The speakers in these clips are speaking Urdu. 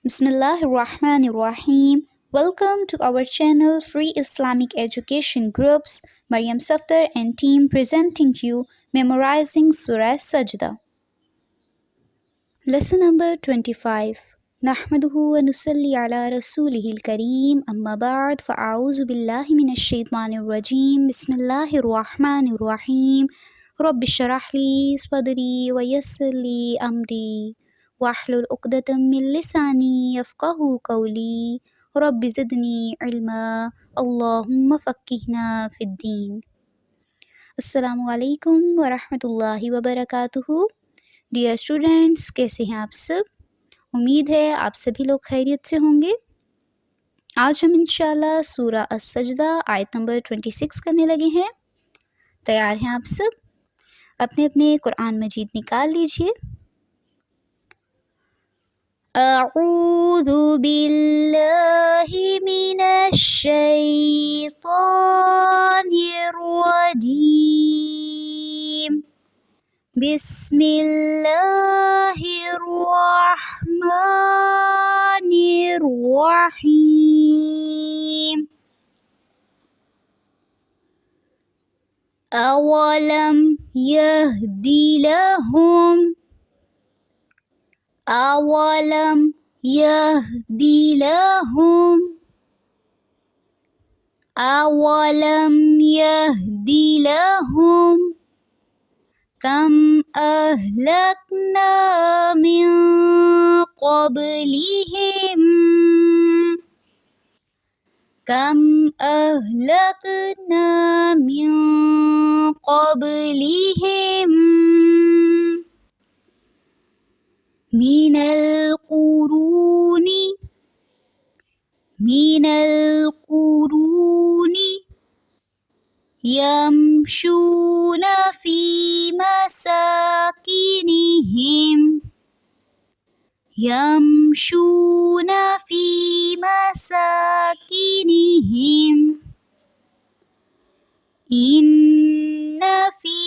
Bismillahirrahmanirrahim. Welcome to our channel Free Islamic Education Groups. Mariam, Safdar and team presenting you Memorizing Surah As-Sajdah. Lesson number 25. نحمده ونصلي على رسوله الكريم أما بعد فأعوذ بالله من الشيطان الرجيم بسم الله الرحمن الرحيم رب اشرح لي صدري ويسر لي أمري واحلل عقدة من لساني يفقه قولي رب زدني علما اللهم فقهنا في الدين. السلام علیکم ورحمۃ اللہ وبرکاتہ. ڈیئر اسٹوڈینٹس، کیسے ہیں آپ سب؟ امید ہے آپ سبھی لوگ خیریت سے ہوں گے. آج ہم انشاءاللہ سورہ السجدہ آیت نمبر 26 کرنے لگے ہیں. تیار ہیں آپ سب؟ اپنے اپنے قرآن مجید نکال لیجئے. اعوذ باللہ من الشیطان الرجیم بسم اللہ الرحمن الرحیم. اولم یہدی لہم اولم یہدی لہم اولم یہدی لہم کم اہلکنا من قبلہم کم اہلکنا من قبلہم من القرون یمشون فی مساکنہم یمشون فی مساکنہم ان فی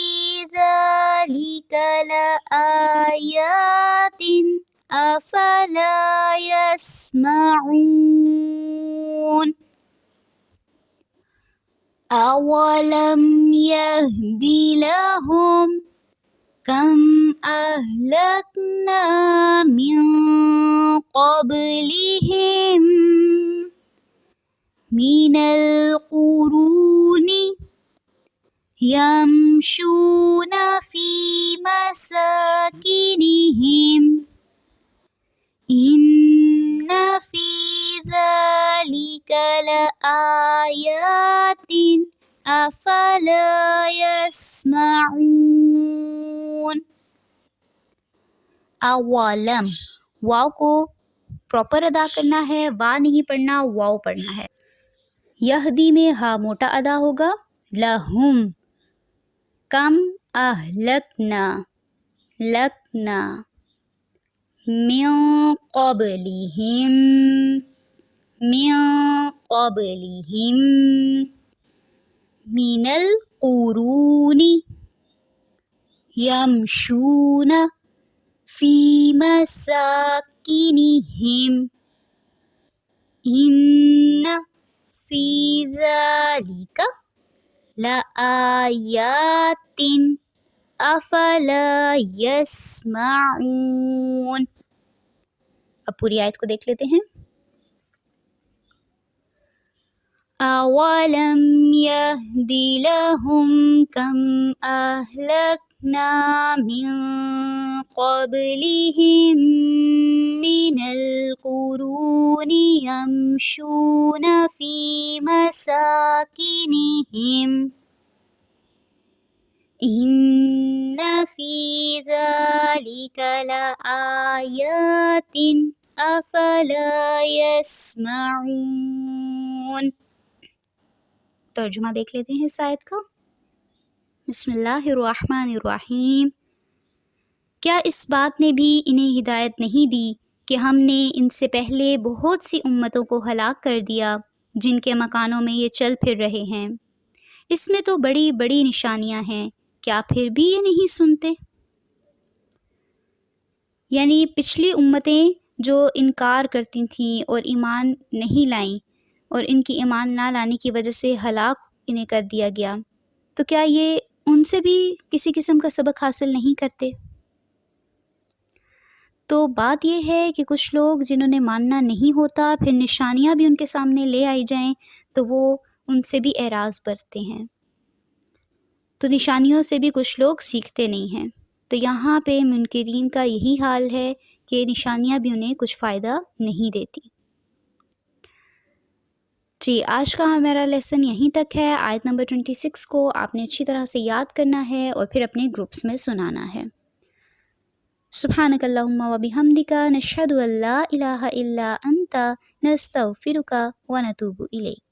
ذلک لآیات افلا یسمعون. اولم یہدی لہم کم اہلکنا من قبلہم من القرون یمشون فی مساکنہم ان فی ذلک لآیات افلا یسمعون. اولم، واو کو پراپر ادا کرنا ہے، وا نہیں پڑھنا، واو پڑھنا ہے. یہدی میں ہا موٹا ادا ہوگا. لہم، کم اہلکنا، لکنا، من قبلہم، من قبلہم، من القرون یمشون فی مساکنہم ان فی ذلک لآیات افلا یسمعون. اب پوری آیت کو دیکھ لیتے ہیں. اولم یہدی لہم کم اہلکنا من قبلہم من القرون یمشون فی مساکنہم ان فی ذلک لآیات افلا یسمعون. ترجمہ دیکھ لیتے ہیں اس آیت کا. بسم اللہ الرحمن الرحیم. کیا اس بات نے بھی انہیں ہدایت نہیں دی کہ ہم نے ان سے پہلے بہت سی امتوں کو ہلاک کر دیا جن کے مکانوں میں یہ چل پھر رہے ہیں؟ اس میں تو بڑی بڑی نشانیاں ہیں، کیا پھر بھی یہ نہیں سنتے؟ یعنی پچھلی امتیں جو انکار کرتی تھیں اور ایمان نہیں لائیں، اور ان کی ایمان نہ لانے کی وجہ سے ہلاک انہیں کر دیا گیا، تو کیا یہ ان سے بھی کسی قسم کا سبق حاصل نہیں کرتے؟ تو بات یہ ہے کہ کچھ لوگ جنہوں نے ماننا نہیں ہوتا، پھر نشانیاں بھی ان کے سامنے لے آئی جائیں تو وہ ان سے بھی اعراض برتتے ہیں، تو نشانیوں سے بھی کچھ لوگ سیکھتے نہیں ہیں۔ تو یہاں پہ منکرین کا یہی حال ہے کہ نشانیاں بھی انہیں کچھ فائدہ نہیں دیتی۔ جی، آج کا ہمارا لیسن یہیں تک ہے۔ آیت نمبر 26 کو آپ نے اچھی طرح سے یاد کرنا ہے اور پھر اپنے گروپس میں سنانا ہے۔ سبحانک اللہم و بحمدک، نشہد ان لا الہ الا انت، نستغفرک و نتوب الیک۔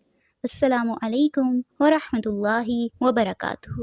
السلام علیکم ورحمۃ اللہ وبرکاتہ۔